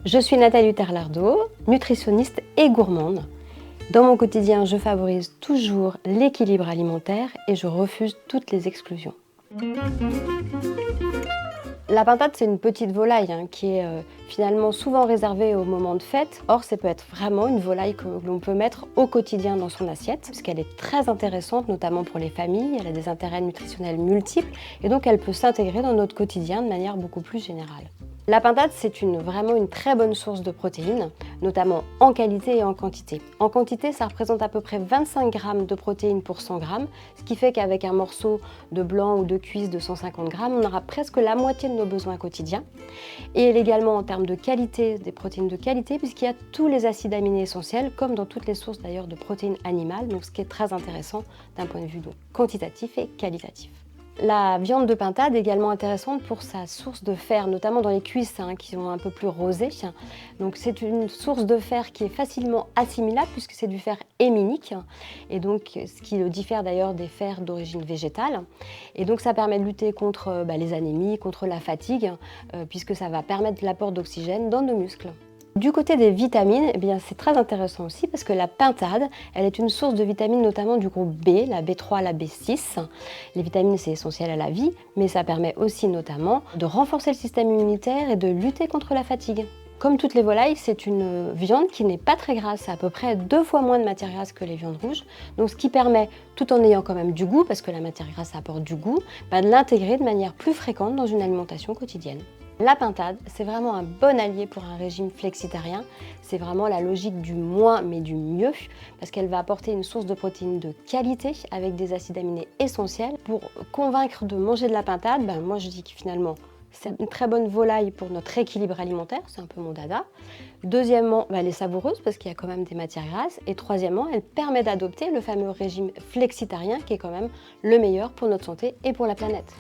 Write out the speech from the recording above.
Je suis Nathalie Terlardo, nutritionniste et gourmande. Dans mon quotidien, je favorise toujours l'équilibre alimentaire et je refuse toutes les exclusions. La pintade, c'est une petite volaille qui est finalement souvent réservée au moment de fête. Or, ça peut être vraiment une volaille que l'on peut mettre au quotidien dans son assiette, parce qu'elle est très intéressante, notamment pour les familles. Elle a des intérêts nutritionnels multiples et donc elle peut s'intégrer dans notre quotidien de manière beaucoup plus générale. La pintade, c'est vraiment une très bonne source de protéines, notamment en qualité et en quantité. En quantité, ça représente à peu près 25 grammes de protéines pour 100 grammes, ce qui fait qu'avec un morceau de blanc ou de cuisse de 150 grammes, on aura presque la moitié de nos besoins quotidiens. Et elle est également en termes de qualité, des protéines de qualité, puisqu'il y a tous les acides aminés essentiels, comme dans toutes les sources d'ailleurs de protéines animales, donc ce qui est très intéressant d'un point de vue donc, quantitatif et qualitatif. La viande de pintade est également intéressante pour sa source de fer, notamment dans les cuisses qui sont un peu plus rosées. Donc c'est une source de fer qui est facilement assimilable puisque c'est du fer héminique, et donc ce qui le diffère d'ailleurs des fers d'origine végétale. Et donc ça permet de lutter contre les anémies, contre la fatigue, puisque ça va permettre l'apport d'oxygène dans nos muscles. Du côté des vitamines, c'est très intéressant aussi parce que la pintade, elle est une source de vitamines notamment du groupe B, la B3, la B6. Les vitamines, c'est essentiel à la vie, mais ça permet aussi notamment de renforcer le système immunitaire et de lutter contre la fatigue. Comme toutes les volailles, c'est une viande qui n'est pas très grasse, c'est à peu près 2 fois moins de matière grasse que les viandes rouges. Donc ce qui permet, tout en ayant quand même du goût, parce que la matière grasse apporte du goût, de l'intégrer de manière plus fréquente dans une alimentation quotidienne. La pintade, c'est vraiment un bon allié pour un régime flexitarien. C'est vraiment la logique du moins mais du mieux, parce qu'elle va apporter une source de protéines de qualité avec des acides aminés essentiels. Pour convaincre de manger de la pintade, moi je dis que finalement c'est une très bonne volaille pour notre équilibre alimentaire, c'est un peu mon dada. Deuxièmement, elle est savoureuse parce qu'il y a quand même des matières grasses. Et troisièmement, elle permet d'adopter le fameux régime flexitarien qui est quand même le meilleur pour notre santé et pour la planète.